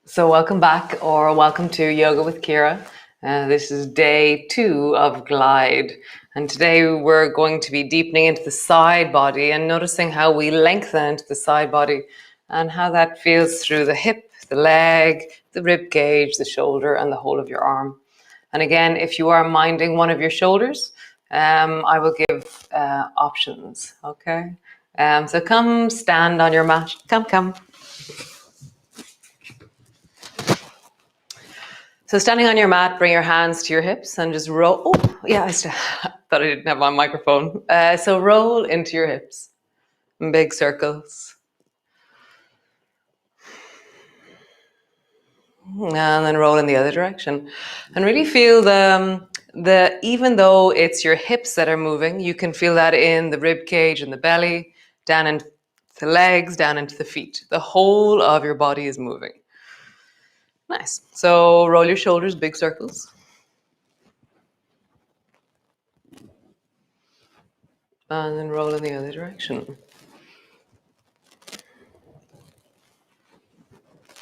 So welcome back, or welcome to Yoga with Ciara. This is day 2 of Glide. And today we're going to be deepening into the side body and noticing how we lengthen into the side body and how that feels through the hip, the leg, the rib cage, the shoulder, and the whole of your arm. And again, if you are minding one of your shoulders, I will give options, okay? So come stand on your mat. Come. So standing on your mat, bring your hands to your hips and just roll. Oh, yeah, I thought I didn't have my microphone. So roll into your hips in big circles. And then roll in the other direction. And really feel even though it's your hips that are moving, you can feel that in the rib cage and the belly, down into the legs, down into the feet. The whole of your body is moving. Nice. So roll your shoulders, big circles. And then roll in the other direction.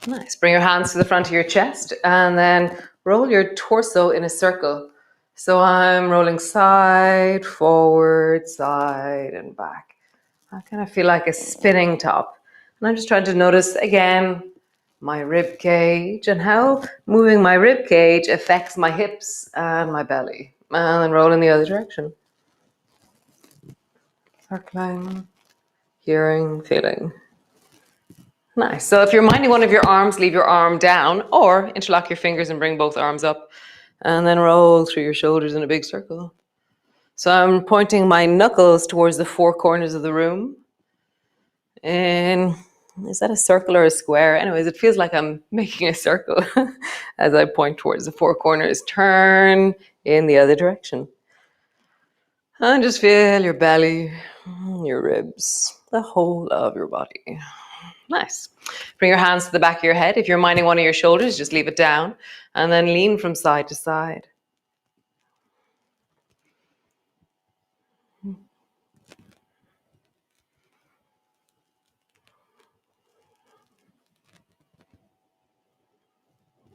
Nice. Bring your hands to the front of your chest and then roll your torso in a circle. So I'm rolling side, forward, side, and back. I kind of feel like a spinning top. And I'm just trying to notice, again, my rib cage and how moving my rib cage affects my hips and my belly. And then roll in the other direction. Circling, hearing, feeling. Nice. So if you're minding one of your arms, leave your arm down or interlock your fingers and bring both arms up and then roll through your shoulders in a big circle. So I'm pointing my knuckles towards the 4 corners of the room. And is that a circle or a square? Anyways, it feels like I'm making a circle as I point towards the 4 corners. Turn in the other direction. And just feel your belly, your ribs, the whole of your body. Nice. Bring your hands to the back of your head. If you're minding one of your shoulders, just leave it down and then lean from side to side.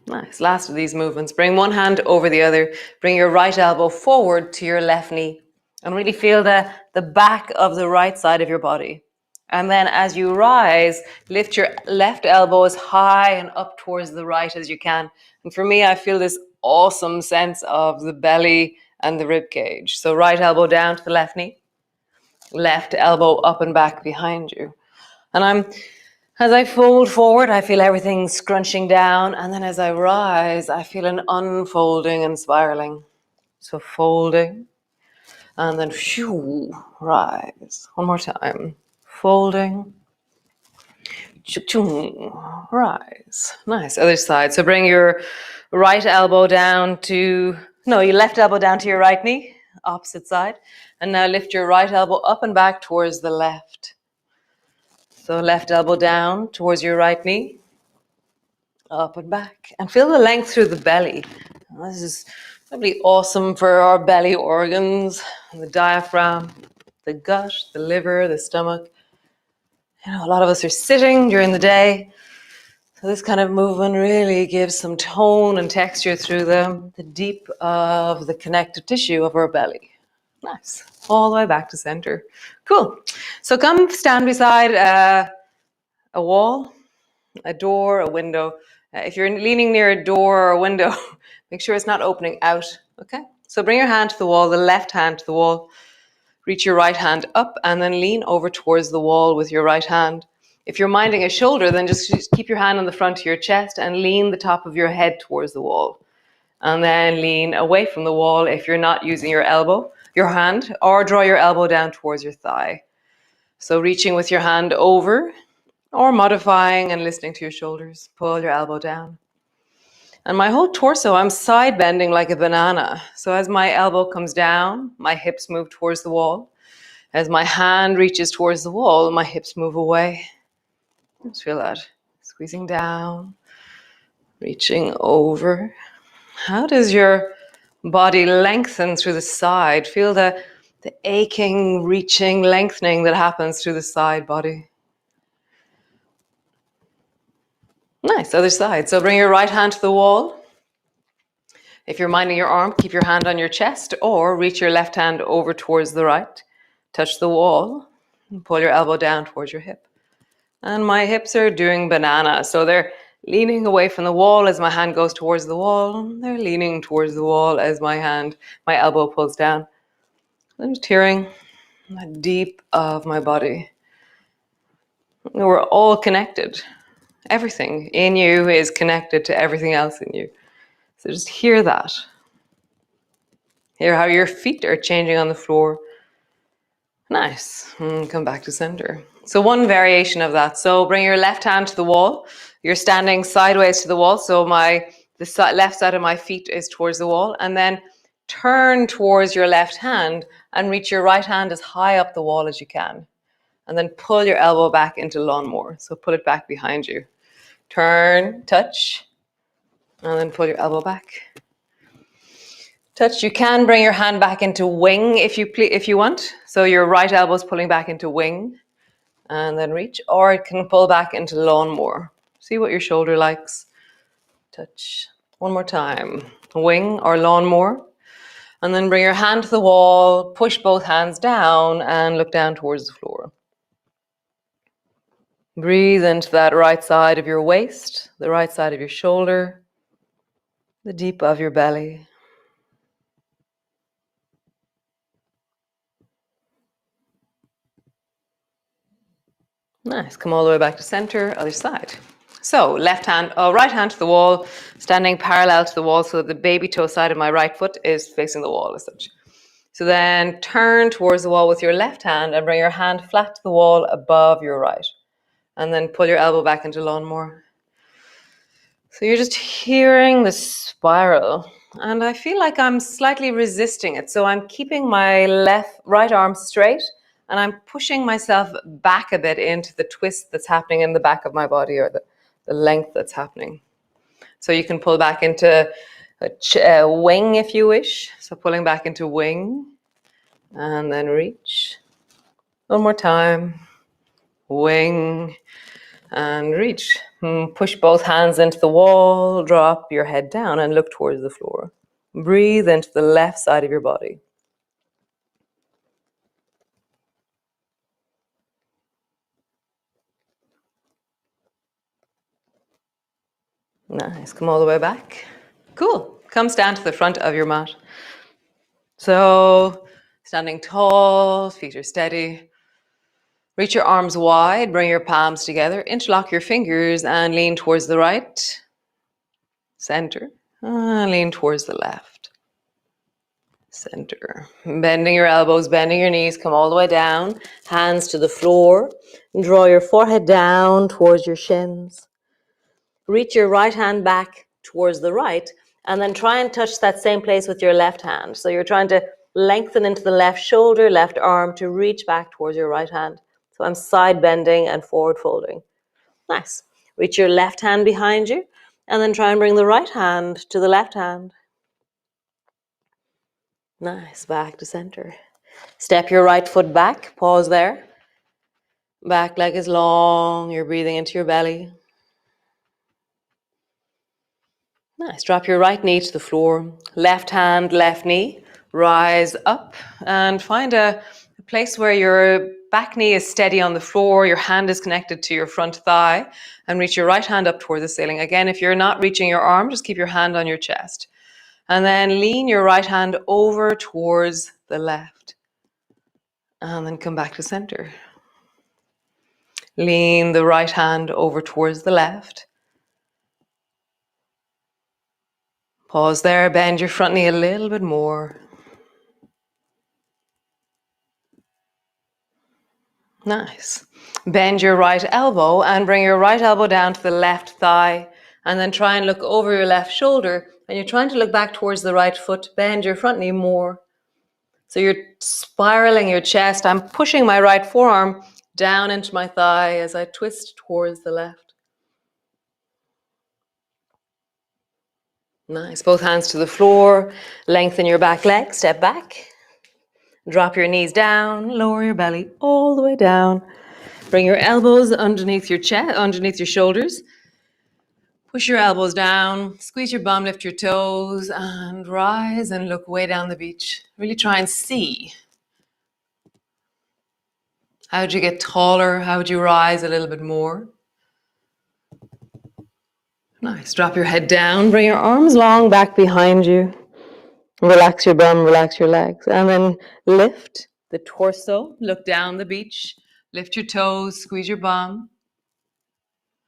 Nice. Last of these movements. Bring one hand over the other. Bring your right elbow forward to your left knee and really feel the back of the right side of your body. And then as you rise, lift your left elbow as high and up towards the right as you can. And for me, I feel this awesome sense of the belly and the rib cage. So right elbow down to the left knee, left elbow up and back behind you. And as I fold forward, I feel everything scrunching down. And then as I rise, I feel an unfolding and spiraling. So folding and then phew, rise. One more time. Folding, rise. Nice. Other side. So bring your right elbow down to No, you left elbow down to your right knee, opposite side. And now lift your right elbow up and back towards the left. So left elbow down towards your right knee, up and back. And feel the length through the belly. This is probably awesome for our belly organs, the diaphragm, the gut, the liver, the stomach. You know, a lot of us are sitting during the day. So this kind of movement really gives some tone and texture through the deep of the connective tissue of our belly. Nice. All the way back to center. Cool. So come stand beside a wall, a door, a window. If you're leaning near a door or a window, make sure it's not opening out. Okay? So bring your hand to the wall, the left hand to the wall. Reach your right hand up and then lean over towards the wall with your right hand. If you're minding a shoulder, then just keep your hand on the front of your chest and lean the top of your head towards the wall. And then lean away from the wall if you're not using your elbow, your hand, or draw your elbow down towards your thigh. So reaching with your hand over or modifying and listening to your shoulders. Pull your elbow down. And my whole torso, I'm side bending like a banana. So as my elbow comes down, my hips move towards the wall. As my hand reaches towards the wall, my hips move away. Just feel that. Squeezing down, reaching over. How does your body lengthen through the side? Feel the aching, reaching, lengthening that happens through the side body. Nice, other side. So bring your right hand to the wall. If you're minding your arm, keep your hand on your chest or reach your left hand over towards the right. Touch the wall and pull your elbow down towards your hip. And my hips are doing banana. So they're leaning away from the wall as my hand goes towards the wall. They're leaning towards the wall as my elbow pulls down. I'm just hearing the deep of my body. We're all connected. Everything in you is connected to everything else in you. So just hear that. Hear how your feet are changing on the floor. Nice. Come back to center. So one variation of that. So bring your left hand to the wall. You're standing sideways to the wall. So the left side of my feet is towards the wall. And then turn towards your left hand and reach your right hand as high up the wall as you can. And then pull your elbow back into lawnmower. So pull it back behind you. Turn, touch, and then pull your elbow back. Touch. You can bring your hand back into wing if you want. So your right elbow is pulling back into wing and then reach, or it can pull back into lawnmower. See what your shoulder likes. Touch. One more time. Wing or lawnmower. And then bring your hand to the wall, push both hands down and look down towards the floor. Breathe into that right side of your waist, the right side of your shoulder, the deep of your belly. Nice. Come all the way back to center, other side. So right hand to the wall, standing parallel to the wall so that the baby toe side of my right foot is facing the wall as such. So then turn towards the wall with your left hand and bring your hand flat to the wall above your right. And then pull your elbow back into lawnmower. So you're just hearing the spiral. And I feel like I'm slightly resisting it. So I'm keeping my right arm straight and I'm pushing myself back a bit into the twist that's happening in the back of my body or the length that's happening. So you can pull back into a wing if you wish. So pulling back into wing and then reach. One more time. Wing and reach. Push both hands into the wall, drop your head down and look towards the floor. Breathe into the left side of your body. Nice. Come all the way back. Cool. Come stand to the front of your mat. So standing tall, feet are steady. Reach your arms wide, bring your palms together, interlock your fingers and lean towards the right. Center. Lean towards the left. Center. Bending your elbows, bending your knees, come all the way down. Hands to the floor. Draw your forehead down towards your shins. Reach your right hand back towards the right And then try and touch that same place with your left hand. So you're trying to lengthen into the left shoulder, left arm to reach back towards your right hand. So I'm side bending and forward folding. Nice. Reach your left hand behind you and then try and bring the right hand to the left hand. Nice. Back to center. Step your right foot back. Pause there. Back leg is long. You're breathing into your belly. Nice. Drop your right knee to the floor. Left hand, left knee. Rise up and find a place where your back knee is steady on the floor. Your hand is connected to your front thigh and reach your right hand up toward the ceiling. Again, if you're not reaching your arm, just keep your hand on your chest. And then lean your right hand over towards the left. And then come back to center. Lean the right hand over towards the left. Pause there, bend your front knee a little bit more. Nice. Bend your right elbow and bring your right elbow down to the left thigh. And then try and look over your left shoulder. And you're trying to look back towards the right foot. Bend your front knee more. So you're spiraling your chest. I'm pushing my right forearm down into my thigh as I twist towards the left. Nice. Both hands to the floor. Lengthen your back leg. Step back. Drop your knees down. Lower your belly all the way down. Bring your elbows underneath your chest, underneath your shoulders. Push your elbows down. Squeeze your bum. Lift your toes and rise and look way down the beach. Really try and see. How would you get taller? How would you rise a little bit more? Nice. Drop your head down. Bring your arms long back behind you. Relax your bum, relax your legs. And then lift the torso. Look down the beach. Lift your toes. Squeeze your bum.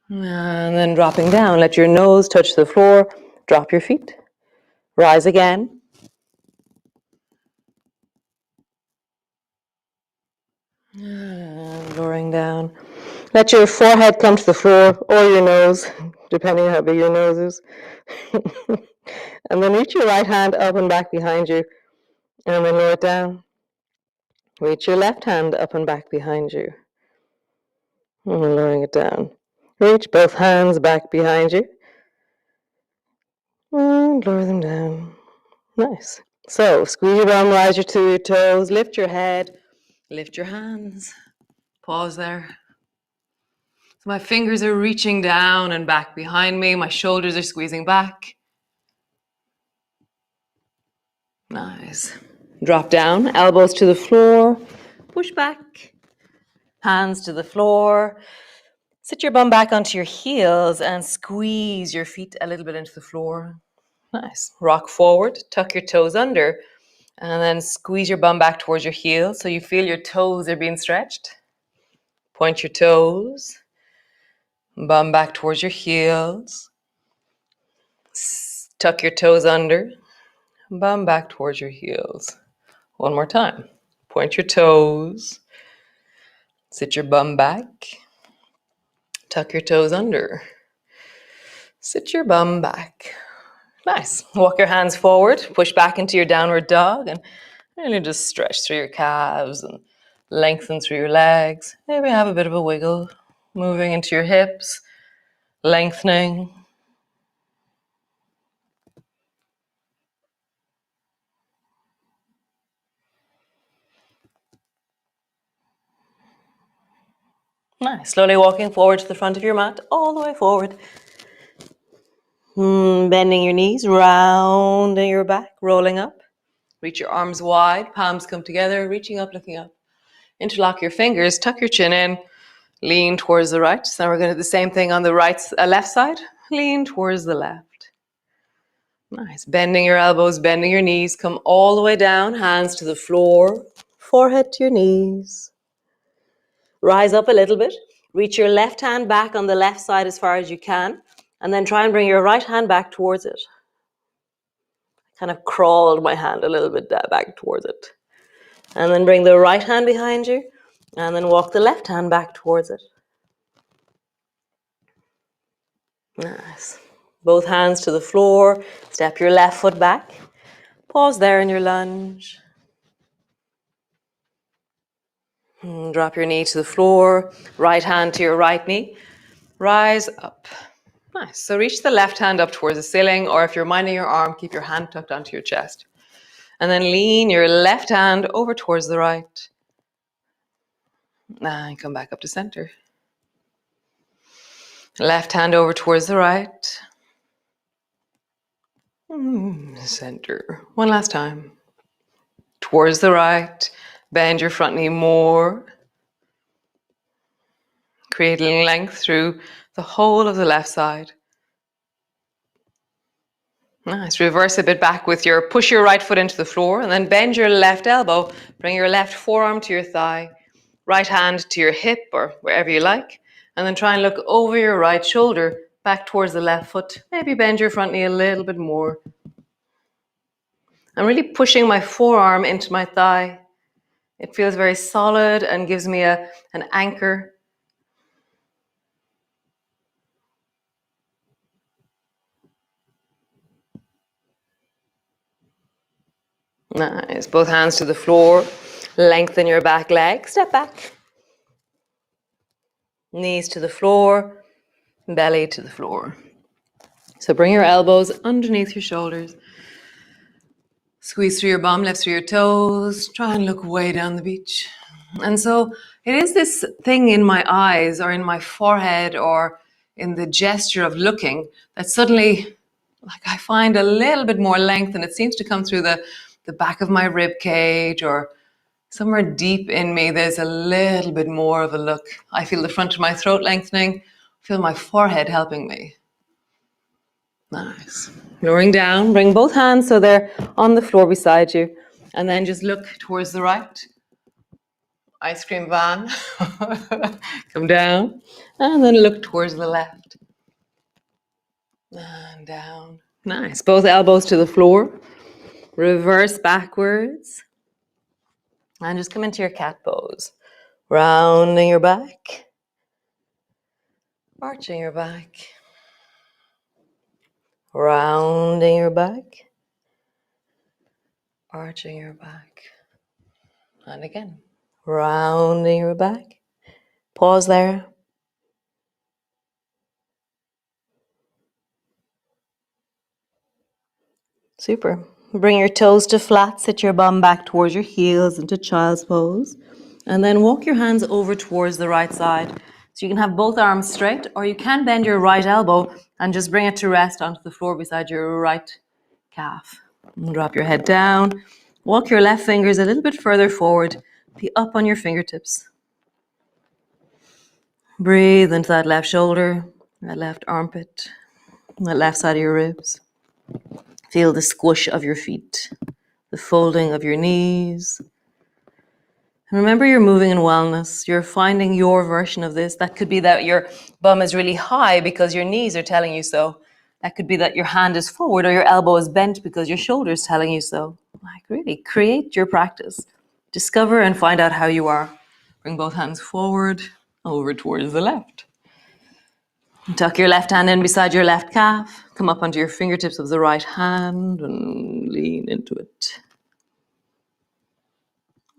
And then dropping down. Let your nose touch the floor. Drop your feet. Rise again. And lowering down. Let your forehead come to the floor or your nose, depending on how big your nose is. And then reach your right hand up and back behind you. And then lower it down. Reach your left hand up and back behind you. And lowering it down. Reach both hands back behind you. And lower them down. Nice. So squeeze your bum, rise your to your toes, lift your head, lift your hands. Pause there. So my fingers are reaching down and back behind me. My shoulders are squeezing back. Nice. Drop down, elbows to the floor, push back, hands to the floor. Sit your bum back onto your heels and squeeze your feet a little bit into the floor. Nice. Rock forward, tuck your toes under, and then squeeze your bum back towards your heels so you feel your toes are being stretched. Point your toes, bum back towards your heels. Tuck your toes under, bum back towards your heels. One more time. Point your toes, sit your bum back, tuck your toes under, sit your bum back. Nice. Walk your hands forward, push back into your downward dog, and really just stretch through your calves and lengthen through your legs. Maybe have a bit of a wiggle, moving into your hips, lengthening. Nice. Slowly walking forward to the front of your mat, all the way forward. Bending your knees, rounding your back, rolling up. Reach your arms wide, palms come together, reaching up, looking up. Interlock your fingers, tuck your chin in, lean towards the right. So now we're going to do the same thing on the left side. Lean towards the left. Nice. Bending your elbows, bending your knees. Come all the way down, hands to the floor, forehead to your knees. Rise up a little bit. Reach your left hand back on the left side as far as you can. And then try and bring your right hand back towards it. Kind of crawled my hand a little bit back towards it. And then bring the right hand behind you. And then walk the left hand back towards it. Nice. Both hands to the floor. Step your left foot back. Pause there in your lunge. Drop your knee to the floor. Right hand to your right knee. Rise up. Nice. So reach the left hand up towards the ceiling, or if you're minding your arm, keep your hand tucked onto your chest. And then lean your left hand over towards the right. And come back up to center. Left hand over towards the right. Center. One last time. Towards the right. Bend your front knee more. Create length through the whole of the left side. Nice. Reverse a bit back with push your right foot into the floor and then bend your left elbow. Bring your left forearm to your thigh. Right hand to your hip or wherever you like. And then try and look over your right shoulder back towards the left foot. Maybe bend your front knee a little bit more. I'm really pushing my forearm into my thigh. It feels very solid and gives me an anchor. Nice. Both hands to the floor. Lengthen your back leg. Step back. Knees to the floor. Belly to the floor. So bring your elbows underneath your shoulders. Squeeze through your bum, lift through your toes. Try and look way down the beach. And so it is this thing in my eyes or in my forehead or in the gesture of looking that suddenly I find a little bit more length, and it seems to come through the back of my rib cage or somewhere deep in me. There's a little bit more of a look. I feel the front of my throat lengthening. I feel my forehead helping me. Nice. Lowering down, bring both hands so they're on the floor beside you. And then just look towards the right. Ice cream van. Come down. And then look towards the left. And down. Nice. Both elbows to the floor. Reverse backwards. And just come into your cat pose. Rounding your back. Arching your back. Rounding your back. Arching your back. And again. Rounding your back. Pause there. Super. Bring your toes to flat. Sit your bum back towards your heels into child's pose. And then walk your hands over towards the right side. So you can have both arms straight, or you can bend your right elbow and just bring it to rest onto the floor beside your right calf. And drop your head down. Walk your left fingers a little bit further forward. Be up on your fingertips. Breathe into that left shoulder, that left armpit, that left side of your ribs. Feel the squish of your feet, the folding of your knees. And remember, you're moving in wellness. You're finding your version of this. That could be that your bum is really high because your knees are telling you so. That could be that your hand is forward or your elbow is bent because your shoulder is telling you so. Really, create your practice. Discover and find out how you are. Bring both hands forward, over towards the left. Tuck your left hand in beside your left calf. Come up onto your fingertips of the right hand and lean into it.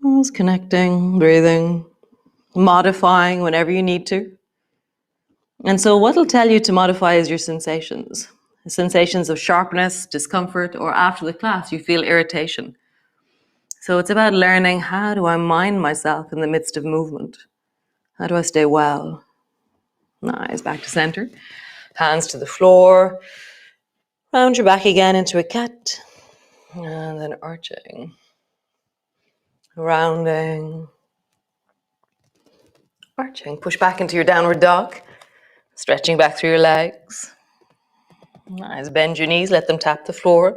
Just connecting, breathing, modifying whenever you need to. And so what will tell you to modify is your sensations. The sensations of sharpness, discomfort, or after the class you feel irritation. So it's about learning, how do I mind myself in the midst of movement? How do I stay well? Nice, back to center. Hands to the floor. Round your back again into a cat. And then arching. Rounding. Arching. Push back into your downward dog. Stretching back through your legs. Nice. Bend your knees. Let them tap the floor.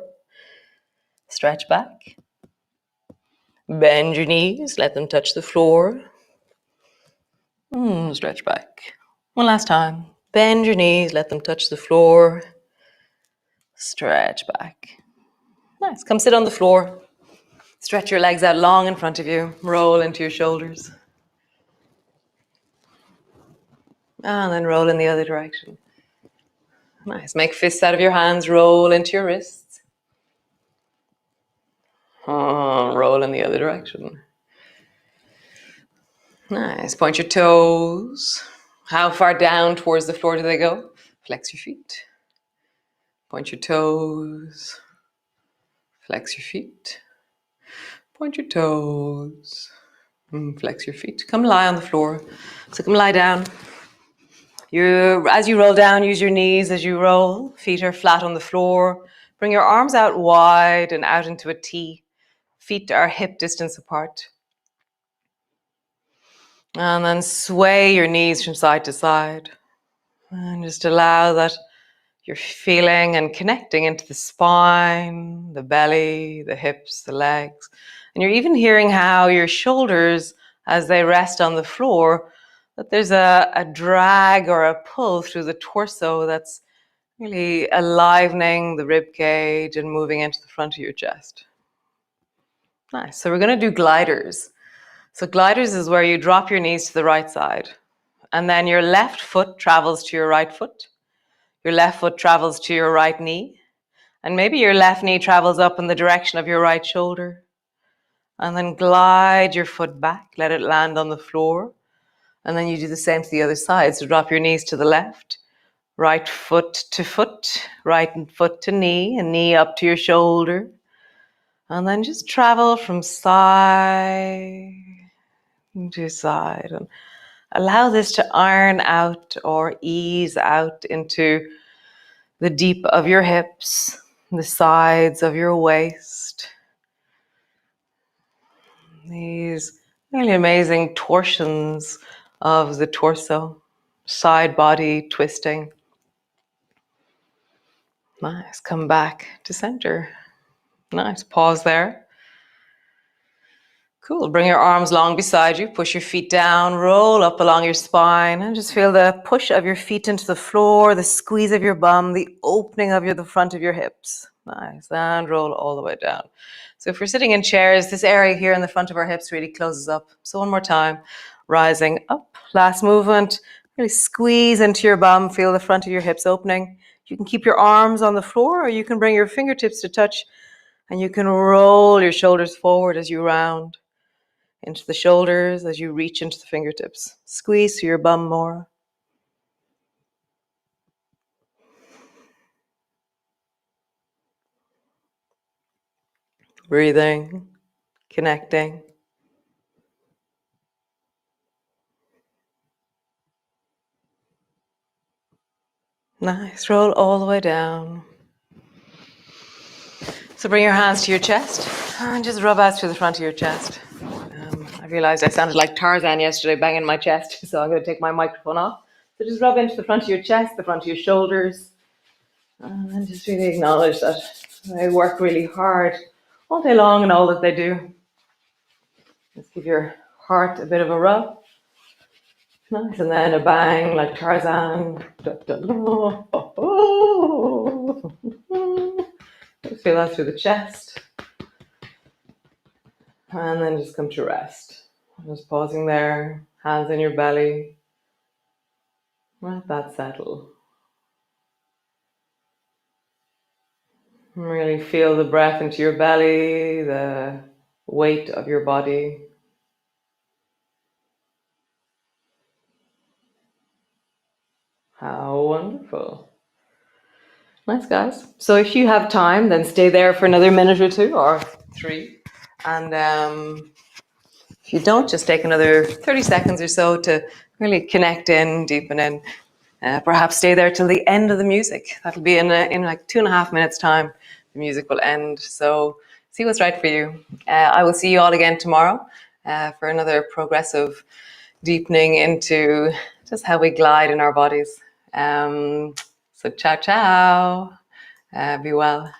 Stretch back. Bend your knees. Let them touch the floor. Stretch back. One last time. Bend your knees. Let them touch the floor. Stretch back. Nice. Come sit on the floor. Stretch your legs out long in front of you. Roll into your shoulders. And then roll in the other direction. Nice. Make fists out of your hands. Roll into your wrists. Roll in the other direction. Nice. Point your toes. How far down towards the floor do they go? Flex your feet. Point your toes. Flex your feet. Point your toes. Flex your feet. Come lie on the floor. So come lie down. As you roll down, use your knees as you roll. Feet are flat on the floor. Bring your arms out wide and out into a T. Feet are hip distance apart. And then sway your knees from side to side. And just allow that you're feeling and connecting into the spine, the belly, the hips, the legs. And you're even hearing how your shoulders, as they rest on the floor, that there's a drag or a pull through the torso that's really enlivening the rib cage and moving into the front of your chest. Nice. So we're going to do gliders. So gliders is where you drop your knees to the right side, and then your left foot travels to your right foot. Your left foot travels to your right knee, and maybe your left knee travels up in the direction of your right shoulder. And then glide your foot back, let it land on the floor. And then you do the same to the other side. So drop your knees to the left, right foot to foot, right foot to knee, and knee up to your shoulder. And then just travel from side to side. And allow this to iron out or ease out into the deep of your hips, the sides of your waist. These really amazing torsions of the torso, side body twisting. Nice. Come back to center. Nice. Pause there. Cool. Bring your arms long beside you. Push your feet down. Roll up along your spine. And just feel the push of your feet into the floor, the squeeze of your bum, the opening of the front of your hips. Nice. And roll all the way down. So if we're sitting in chairs, this area here in the front of our hips really closes up. So one more time. Rising up. Last movement. Really squeeze into your bum. Feel the front of your hips opening. You can keep your arms on the floor, or you can bring your fingertips to touch, and you can roll your shoulders forward as you round into the shoulders as you reach into the fingertips. Squeeze through your bum more. Breathing, connecting. Nice. Roll all the way down. So bring your hands to your chest and just rub out through the front of your chest. I realized I sounded like Tarzan yesterday, banging my chest, so I'm going to take my microphone off. So just rub into the front of your chest, the front of your shoulders, and just really acknowledge that they work really hard all day long and all that they do. Just give your heart a bit of a rub. Nice, and then a bang like Tarzan. Just feel that through the chest. And then just come to rest. Just pausing there, hands in your belly. Let that settle. Really feel the breath into your belly, the weight of your body. How wonderful. Nice, guys. So if you have time, then stay there for another minute or two or 3. And if you don't, just take another 30 seconds or so to really connect in, deepen in. Perhaps stay there till the end of the music. That'll be in like 2.5 minutes time. The music will end. So see what's right for you. I will see you all again tomorrow for another progressive deepening into just how we glide in our bodies. So ciao, ciao. Be well.